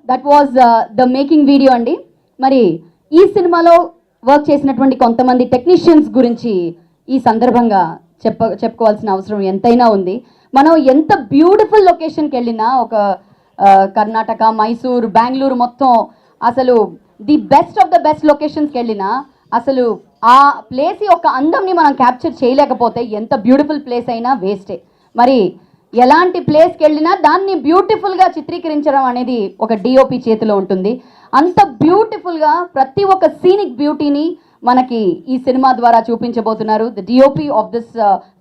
That was the making video అండి. మరి ఈ సినిమాలో వర్క్ చేసినటువంటి కొంతమంది టెక్నీషియన్స్ గురించి ఈ సందర్భంగా చెప్పుకోవాల్సిన అవసరం ఎంతైనా ఉంది. మనం ఎంత బ్యూటిఫుల్ లొకేషన్కి వెళ్ళినా, ఒక కర్ణాటక, మైసూర్, బెంగళూరు మొత్తం అసలు the best of the best లొకేషన్స్కి వెళ్ళినా అసలు ఆ ప్లేస్ యొక్క అందంని మనం క్యాప్చర్ చేయలేకపోతే ఎంత బ్యూటిఫుల్ ప్లేస్ అయినా వేస్టే. మరి ఎలాంటి ప్లేస్కి వెళ్ళినా దాన్ని బ్యూటిఫుల్గా చిత్రీకరించడం అనేది ఒక డిఓపి చేతిలో ఉంటుంది. అంత బ్యూటిఫుల్గా ప్రతి ఒక్క సీనిక్ బ్యూటీని మనకి ఈ సినిమా ద్వారా చూపించబోతున్నారు the DOP of this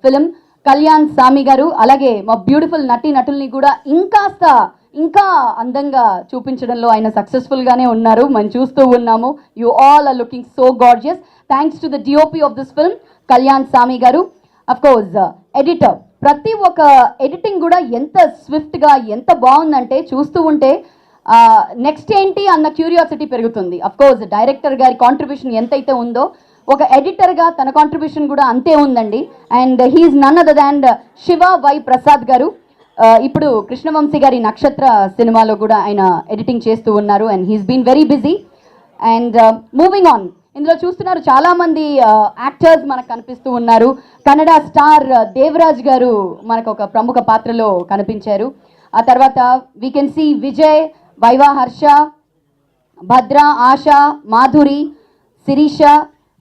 film Kalyan Sami గారు. అలాగే మా బ్యూటిఫుల్ నటుల్ని కూడా ఇంకా అందంగా చూపించడంలో ఆయన సక్సెస్ఫుల్గానే ఉన్నారు, మనం చూస్తూ ఉన్నాము. You all are looking so gorgeous. Thanks to the DOP of this film Kalyan Sami గారు. అఫ్ కోర్స్ ఎడిటర్, ప్రతి ఒక్క ఎడిటింగ్ కూడా ఎంత స్విఫ్ట్గా ఎంత బాగుందంటే చూస్తూ ఉంటే నెక్స్ట్ ఏంటి అన్న క్యూరియాసిటీ పెరుగుతుంది. అఫ్ కోర్స్ డైరెక్టర్ గారి కాంట్రిబ్యూషన్ ఎంతైతే ఉందో ఒక ఎడిటర్గా తన కాంట్రిబ్యూషన్ కూడా అంతే ఉందండి. And he's none other than Shiva why Prasad గారు. ఇప్పుడు కృష్ణవంశీ గారి నక్షత్ర సినిమాలో కూడా ఆయన ఎడిటింగ్ చేస్తూ ఉన్నారు. And he's been very busy. And moving on, ఇందులో చూస్తున్నారు చాలా మంది యాక్టర్స్ మనకు కనిపిస్తూ ఉన్నారు. కన్నడ స్టార్ దేవరాజ్ గారు మనకు ఒక ప్రముఖ పాత్రలో కనిపించారు. ఆ తర్వాత we can see Vijay, Viva, Harsha, Bhadra, Asha, Madhuri, Sirisha.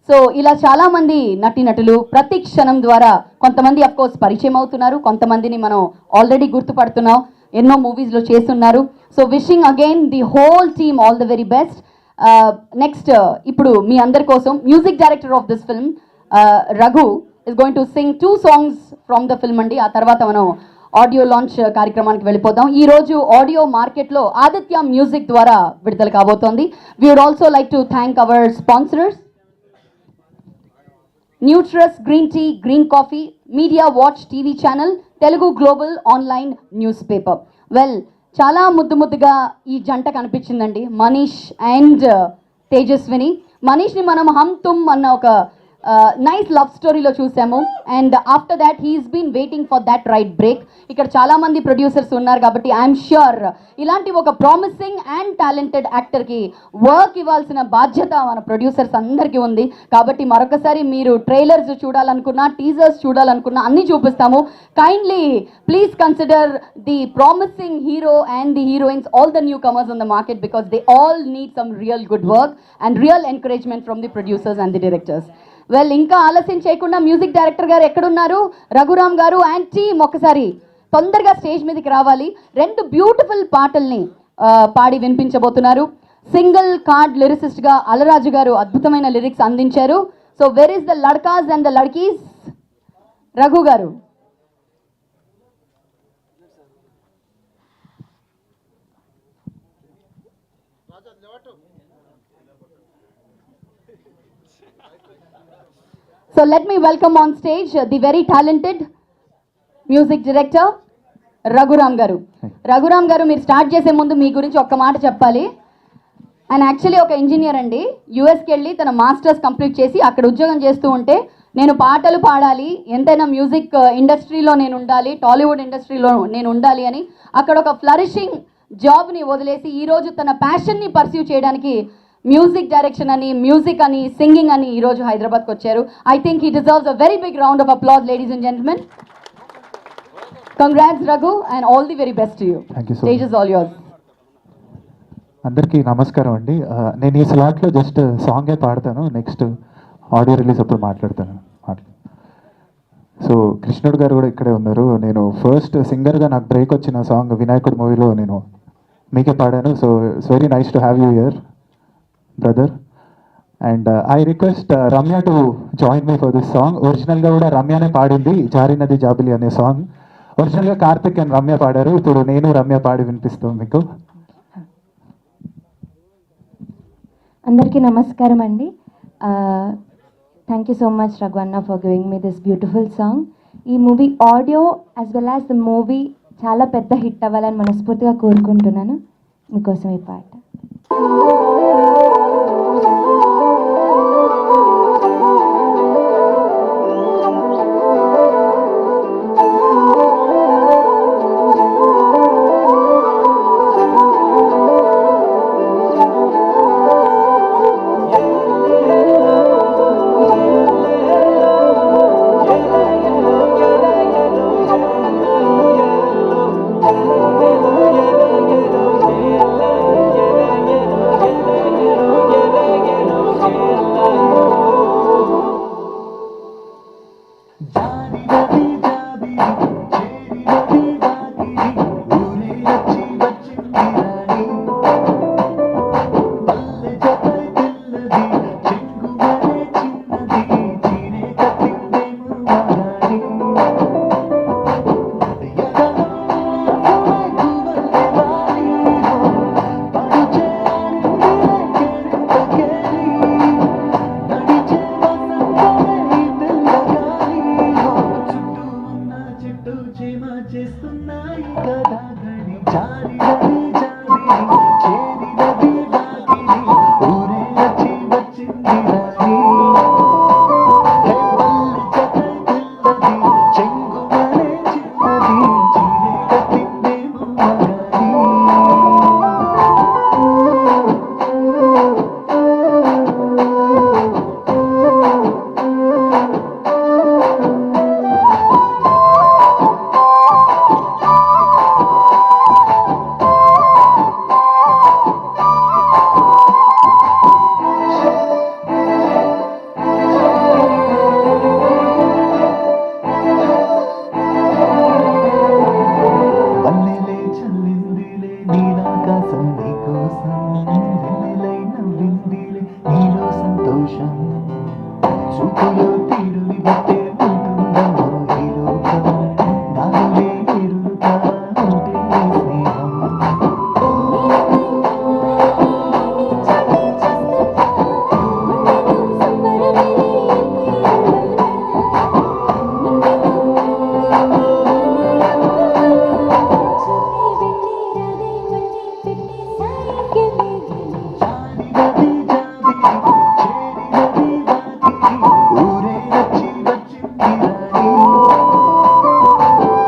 So ఇలా చాలామంది నటులు ప్రతి క్షణం ద్వారా కొంతమంది అఫ్ కోర్స్ పరిచయం అవుతున్నారు, కొంతమందిని మనం ఆల్రెడీ గుర్తుపడుతున్నాం, ఎన్నో మూవీస్లో చేస్తున్నారు. So wishing again the whole team all the very best. Next ఇప్పుడు మీ అందరి కోసం music director of this film Raghu is going to sing 2 songs from the film అండి. ఆ తర్వాత మనం ఆడియో లాంచ్ కార్యక్రమానికి వెళ్ళిపోతాం. ఈ రోజు ఆడియో మార్కెట్లో ఆదిత్య మ్యూజిక్ ద్వారా విడుదల కాబోతోంది. We would also like to thank our sponsors Nutrus green tea, green coffee, media watch TV channel, Telugu global online newspaper. Well, చాలా ముద్దుగా ఈ జంట కనిపించిందండి, మనీష్ అండ్ తేజస్విని. మనీష్ని మనం హమ్ తుమ్ అన్న ఒక నైస్ లవ్ స్టోరీలో చూసాము. And after that he's been waiting for that right break. ఇక్కడ చాలా మంది ప్రొడ్యూసర్స్ ఉన్నారు కాబట్టి ఐఎమ్ ష్యూర్ ఇలాంటి ఒక ప్రామిసింగ్ అండ్ టాలెంటెడ్ యాక్టర్కి వర్క్ ఇవ్వాల్సిన బాధ్యత మన ప్రొడ్యూసర్స్ అందరికీ ఉంది. కాబట్టి మరొకసారి మీరు ట్రైలర్స్ చూడాలనుకున్నా, టీజర్స్ చూడాలనుకున్నా అన్నీ చూపిస్తాము. Kindly please consider the promising hero and the heroines, all the new comers on the market, because they all need some real good work and real encouragement from the producers and the directors. Well, ఇంకా ఆలస్యం చేయకుండా music director గారు ఎక్కడున్నారు, రఘురామ్ గారు and team ఒకసారి తొందరగా stage మీదకి రావాలి. 2 బ్యూటిఫుల్ పాటల్ని పాడి వినిపించబోతున్నారు. సింగిల్ కార్డ్ లిరిసిస్ట్గా అలరాజు గారు అద్భుతమైన లిరిక్స్ అందించారు. సో వెర్ ఇస్ ద లడ్కాస్ అండ్ ద లడ్కీస్? రఘు గారు. So let me welcome on stage the very talented music director Raghuram గారు. రఘురామ్ గారు, మీరు స్టార్ట్ చేసే ముందు మీ గురించి ఒక్క మాట చెప్పాలి. ఆయన యాక్చువల్లీ ఒక ఇంజనీర్ అండి. యూఎస్కి వెళ్ళి తన మాస్టర్స్ కంప్లీట్ చేసి అక్కడ ఉద్యోగం చేస్తూ ఉంటే నేను పాటలు పాడాలి, ఎంతైనా మ్యూజిక్ ఇండస్ట్రీలో నేను ఉండాలి, టాలీవుడ్ ఇండస్ట్రీలో నేను ఉండాలి అని అక్కడ ఒక ఫ్లరిషింగ్ జాబ్ని వదిలేసి ఈరోజు తన ప్యాషన్ని పర్స్యూ చేయడానికి మ్యూజిక్ డైరెక్షన్ అని, మ్యూజిక్ అని, సింగింగ్ అని ఈరోజు హైదరాబాద్కి వచ్చారు. I think he deserves a very big round of applause, ladies and gentlemen. Congrats Raghu and all the very best to you. Stage is all yours. అందరికీ నమస్కారం అండి. నేను ఈ స్లాట్లో జస్ట్ సాంగే పాడతాను, నెక్స్ట్ ఆడియో రిలీజ్ అప్పుడు మాట్లాడతాను. సో కృష్ణుడు గారు కూడా ఇక్కడే ఉన్నారు. నేను ఫస్ట్ సింగర్గా నాకు బ్రేక్ వచ్చిన సాంగ్ వినాయకుడు మూవీలో నేను మీకే పాడాను. So it's very nice to have you here brother. And I request Ramya to join me for this song. ఒరిజినల్గా కూడా రమ్యనే పాడింది జారినది జాబిలి అనే సాంగ్. ఒరిజినల్గా కార్తిక్ అండ్ రమ్య పాడారు, ఇప్పుడు నేను రమ్య పాడి వినిపిస్తాం మీకు. అందరికీ నమస్కారం అండి. Thank you so much Raghu అన్న for giving me this beautiful song. ఈ movie audio as well as the movie చాలా పెద్ద హిట్ అవ్వాలని మనస్ఫూర్తిగా కోరుకుంటున్నాను. మీకోసం ఈ పాట. జారినది జాబిలి చేరినది వాకిలి ఊరే వచ్చి వచ్చింది రాణి పల్లె జతై పిల్లది చెంగుమనే చిన్నది చీరే కట్టిందేమో మగాడి చేస్తున్నాయి కదా గడి జారినది జాబిలి చేరినది వాకిలి ఊరే వచ్చి వచ్చింది రాణి పల్లె జతై పిల్లది చెంగుమనే చిన్నది చీరే కట్టిందేమో మగాడి వన్నెలే చల్లిందిలే నీలాకాశం నీకోసం వెన్నెలై నవ్విందిలే నీలో సంతోషం చూపులో తీరుని బట్టే ఉంటుందమ్మో ఈ లోకం నాలుగే ఎరులుగా ఉంటే నీ స్నేహం జారినది జాబిలి చేరినది వాకిలి ఊరే వచ్చి వచ్చింది రాణి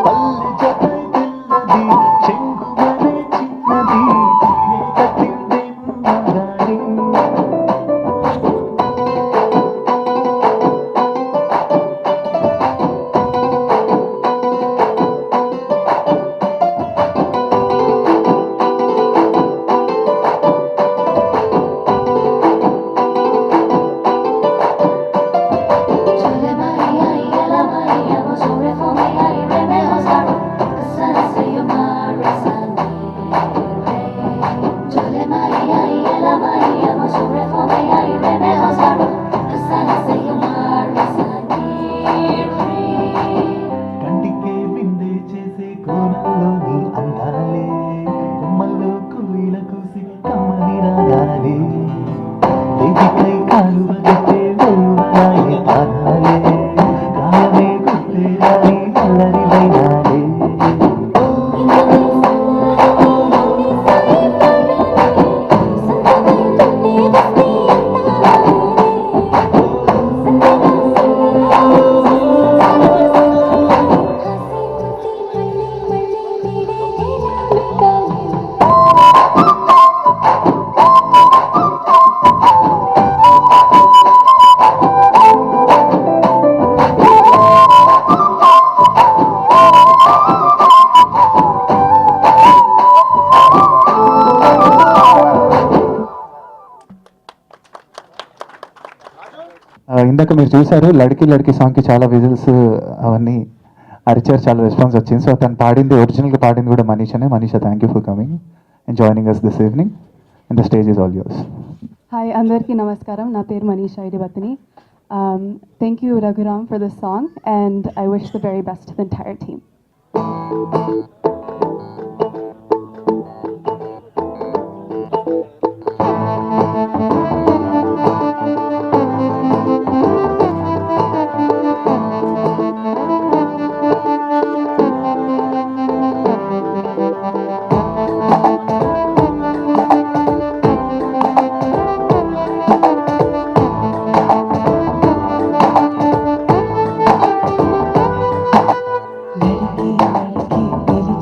పల్లె జతై పిల్లది చెంగుమనే చిన్నది చీరే కట్టిందేమో మగాడి కంటికే విందే చేసే కోణంలోని అందాలే కొమ్మల్లో కోయిల కూసి కమ్మని రాగాలే వేదికై కాలువ గట్టే వెలువరాయే పాదాలే గాయమే గుట్టే రాని అల్లరి వైనాలే ఇందాక మీరు చూసారు లడ్కి లడ్కి సాంగ్కి చాలా విజిల్స్ అవన్నీ అరిచారు, చాలా రెస్పాన్స్ వచ్చింది. సో తను పాడింది, ఒరిజినల్గా పాడింది కూడా మనీషానే. Manisha, thank you for coming and joining us this evening and the stage is all yours. Hi, అందరికీ నమస్కారం. నా పేరు Manisha Idibathini. Thank you Raghuram for this song and I wish the very best to the entire team. లడికి లడికి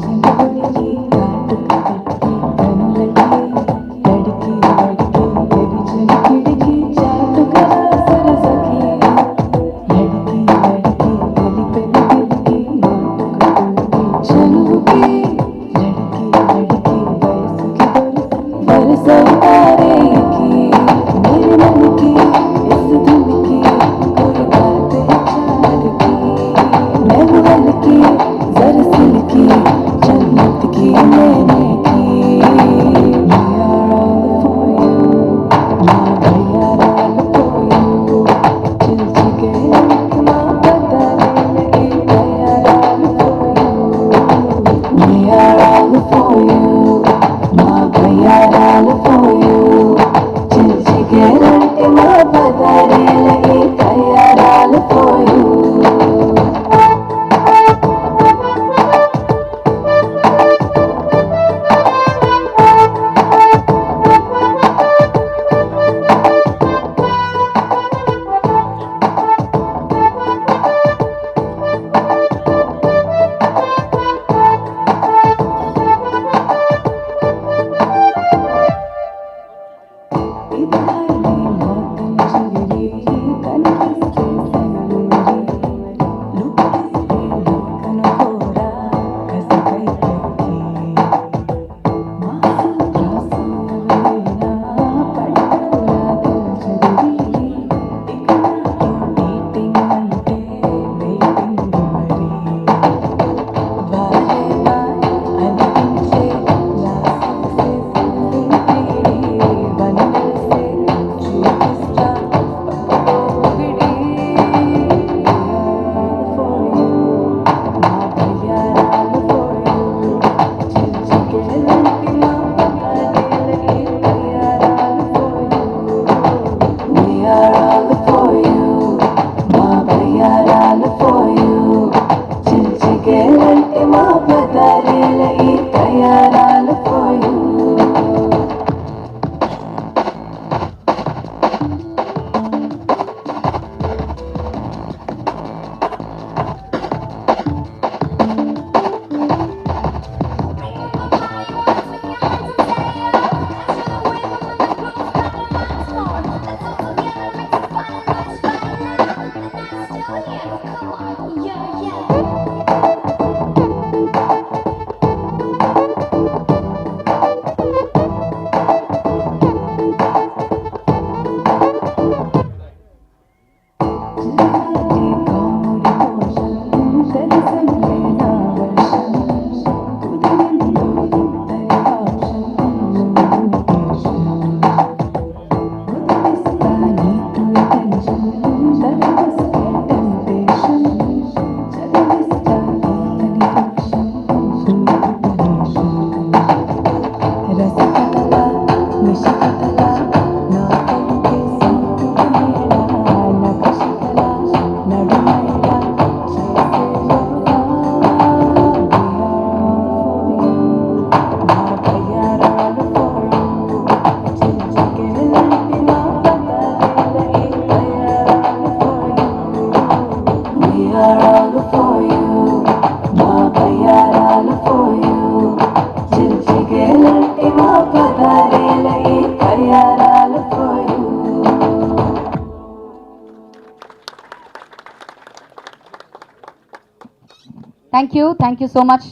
thank you so much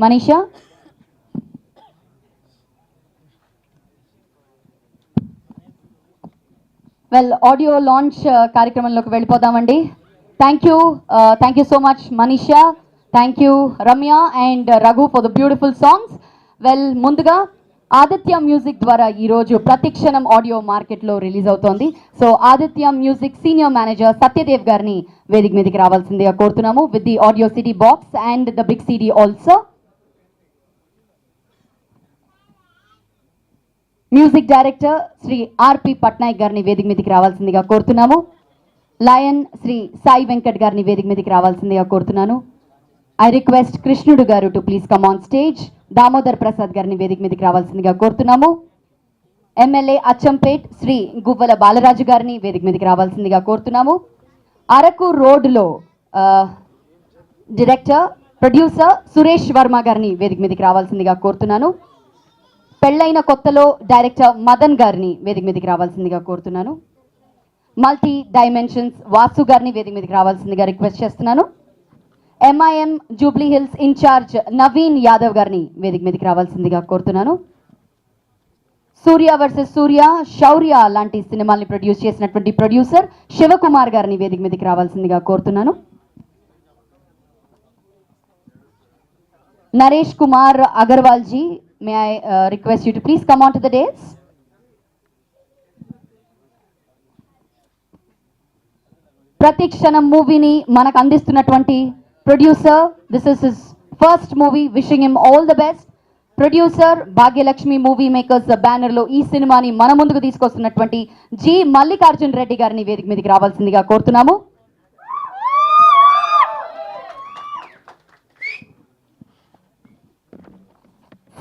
Manisha. Well audio launch కార్యక్రమంలోకి వెళ్ళిపోదామండి. Thank you so much Manisha, thank you Ramya and Raghu for the beautiful songs. Well ముందుగా Aditya music ద్వారా ఈరోజు ప్రతిక్షణం audio మార్కెట్లో release అవుతోంది. So Aditya music senior manager Satyadev గారిని వేదిక మీదకి రావాల్సిందిగా కోరుతున్నాము with the audio CD box and the big CD also. Music director Shri RP Patnaik గారిని వేదిక మీదకి రావాల్సిందిగా కోరుతున్నాము. లయన్ శ్రీ సాయి వెంకట్ గారిని వేదిక మీదకి రావాల్సిందిగా కోరుతున్నాను. ఐ రిక్వెస్ట్ కృష్ణుడు గారు to please come on stage. Damodar Prasad గారిని వేదిక మీదకి రావాల్సిందిగా కోరుతున్నాము. ఎమ్మెల్యే అచ్చంపేట్ శ్రీ గువ్వల బాలరాజు గారిని వేదిక మీదకి రావాల్సిందిగా కోరుతున్నాము. అరకు రోడ్లో డైరెక్టర్ ప్రొడ్యూసర్ సురేష్ వర్మ గారిని వేదిక మీదకి రావాల్సిందిగా కోరుతున్నాను. పెళ్ళైన కొత్తలో డైరెక్టర్ మదన్ గారిని వేదిక మీదకి రావాల్సిందిగా కోరుతున్నాను. మల్టీ డైమెన్షన్స్ వాసు గారిని వేదిక మీదకి రావాల్సిందిగా రిక్వెస్ట్ చేస్తున్నాను. ఎంఐఎం జూబ్లీ హిల్స్ ఇన్ఛార్జ్ నవీన్ యాదవ్ గారిని వేదిక మీదకి రావాల్సిందిగా కోరుతున్నాను. సూర్య వర్సెస్ సూర్య, శౌర్య లాంటి సినిమాల్ని ప్రొడ్యూస్ చేసినటువంటి ప్రొడ్యూసర్ శివకుమార్ గారిని వేదిక మీదకి రావాల్సిందిగా కోరుతున్నాను. Naresh Kumar Agarwal ji, may I request you to please come on to the dais. ప్రతిక్షణం మూవీని మనకు అందిస్తున్నటువంటి producer, this is his first movie, wishing him all the best. Producer Bhagyalakshmi movie makers బ్యానర్లో ఈ సినిమాని మన ముందుకు తీసుకొస్తున్నటువంటి జి మల్లికార్జున్ రెడ్డి గారిని వేదిక మీదకి రావాల్సిందిగా కోరుతున్నాము.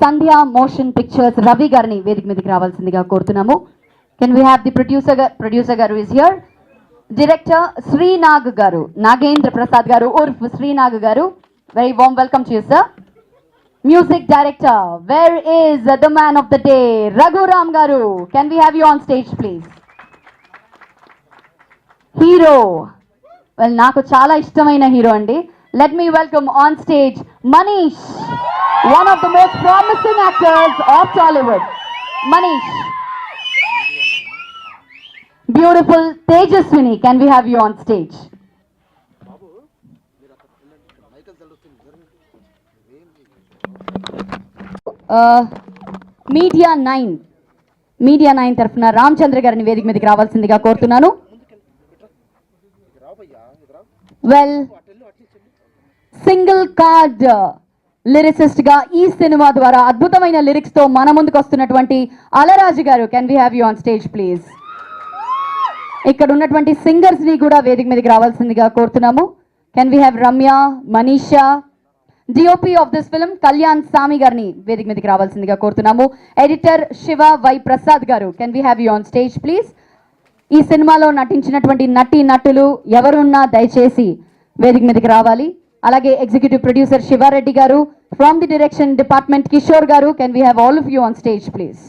సంధ్య మోషన్ పిక్చర్స్ రవి గారిని వేదిక మీదకి రావాల్సిందిగా కోరుతున్నాము. Can we have the producer గారు ఇస్ హియర్. డైరెక్టర్ శ్రీనాగ్ గారు, నాగేంద్ర ప్రసాద్ గారు ఉర్ఫ్ శ్రీనాగ్ గారు, very warm welcome to you sir. Music director, where is the man of the day, Raghuram గారు, can we have you on stage please. Hero, well నాకు చాలా ఇష్టమైన hero అండి. Let me welcome on stage Manish, one of the most promising actors of Tollywood. Manish. Beautiful Tejaswini, can we have you on stage? Media 9 తరఫున రామచంద్ర గారిని వేదిక మీదకి రావాల్సిందిగా కోరుతున్నాను. వెల్, సింగిల్ కార్డ్ లిరిసిస్ట్ గా ఈ సినిమా ద్వారా అద్భుతమైన లిరిక్స్ తో మన ముందుకు వస్తున్నటువంటి అలరాజు గారు, can we have you on stage please. ఇక్కడ ఉన్నటువంటి సింగర్స్ ని కూడా వేదిక మీదకి రావాల్సిందిగా కోరుతున్నాము. Can we have Ramya, Manisha. DOP of this film Kalyan Sami గారిని వేదిక మీదకి రావాల్సిందిగా కోరుతున్నాము. ఎడిటర్ శివ వై ప్రసాద్ గారు, can we have you on stage please. ఈ సినిమాలో నటించినటువంటి నటీ నటులు ఎవరున్నా దయచేసి వేదిక మీదకి రావాలి. అలాగే ఎగ్జిక్యూటివ్ ప్రొడ్యూసర్ శివారెడ్డి గారు, from the direction department Kishore గారు, can we have all of you on stage please.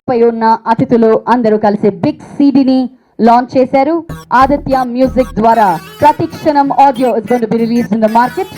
పై ఉన్న అతిథులు అందరూ కలిసి బిగ్ సీడీని లాంచ్ చేశారు. ఆదిత్య మ్యూజిక్ ద్వారా ప్రతిక్షణం audio is going to be released in the market.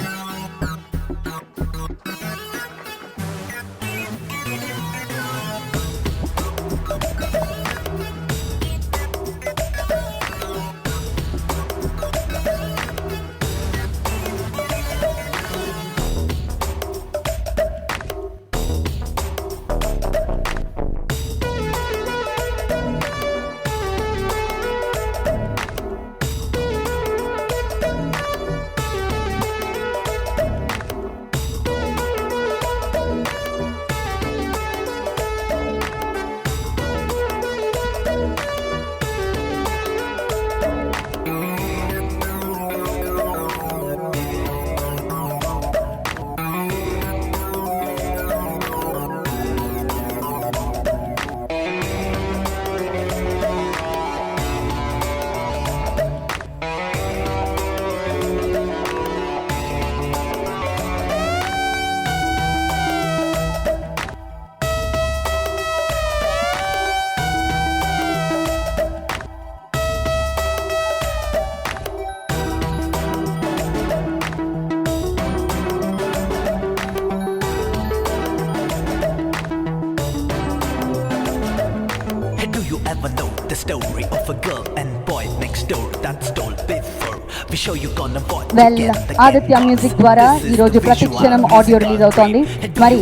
Do you ever know the story of a girl and boy next door that's told before? We show you gonna watch well Aditya music ద్వారా ఈరోజు ప్రతిక్షణం audio release అవుతోంది. మరి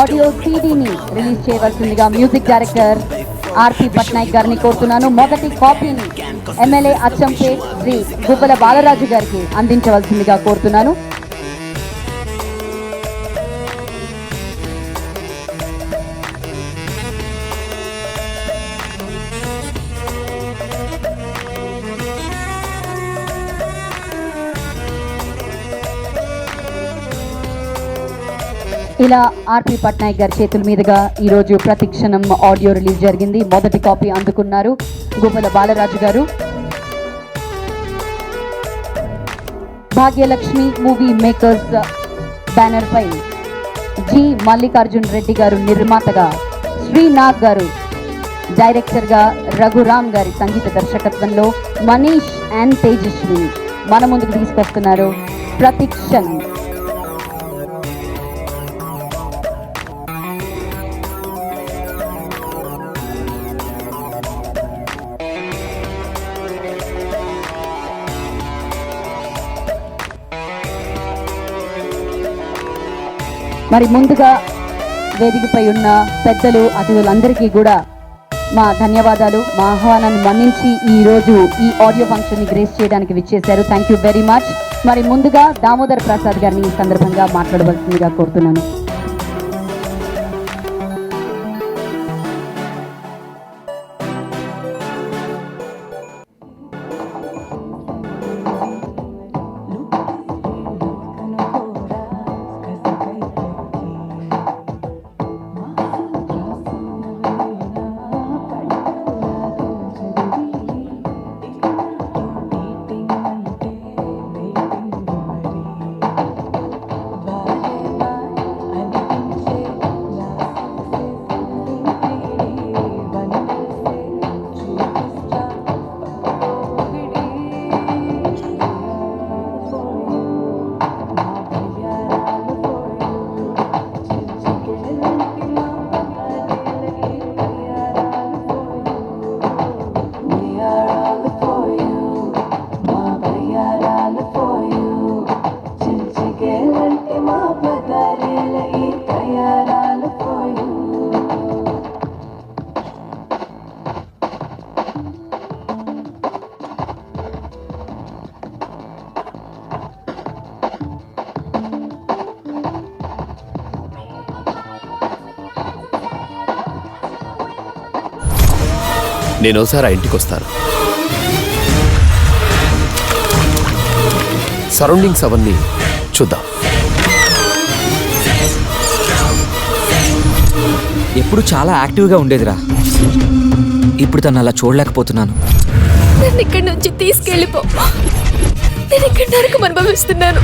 audio సీడీని release చేయవలసిందిగా music director ఆర్పి పట్నాయక్ గారిని కోరుతున్నాను. మొదటి కాపీని ఎమ్మెల్యే అచ్చంపేట్ శ్రీ గుబ్బల బాలరాజు గారికి అందించవలసిందిగా కోరుతున్నాను. ఇలా ఆర్పి పట్నాయక్ గారి చేతుల మీదుగా ఈరోజు ప్రతిక్షణం ఆడియో రిలీజ్ జరిగింది. మొదటి కాపీ అందుకున్నారు గుబ్బల బాలరాజు గారు. భాగ్యలక్ష్మి మూవీ మేకర్స్ బ్యానర్ పై జి మల్లికార్జున్ రెడ్డి గారు నిర్మాతగా, శ్రీనాథ్ గారు డైరెక్టర్గా, రఘురామ్ గారి సంగీత దర్శకత్వంలో మనీష్ అండ్ తేజస్వి మన ముందుకు తీసుకొస్తున్నారు ప్రతిక్షణం. మరి ముందుగా వేదికపై ఉన్న పెద్దలు, అతిథులందరికీ కూడా మా ధన్యవాదాలు. మా ఆహ్వానాన్ని మన్నించి ఈరోజు ఈ ఆడియో ఫంక్షన్ని గ్రేస్ చేయడానికి విచ్చేశారు. Thank you very much. మరి ముందుగా దామోదర్ ప్రసాద్ గారిని ఈ సందర్భంగా మాట్లాడవలసిందిగా కోరుతున్నాను. నేను ఒకసారి ఆ ఇంటికి వస్తాను. సరౌండింగ్స్ అవన్నీ చూద్దాం. ఎప్పుడు చాలా యాక్టివ్గా ఉండేదిరా. ఇప్పుడు తను అలా చూడలేకపోతున్నాను. నన్ను ఇక్కడి నుంచి తీసుకెళ్ళిపో. నేను ఇక్కడ నరకం అనుభవిస్తున్నాను.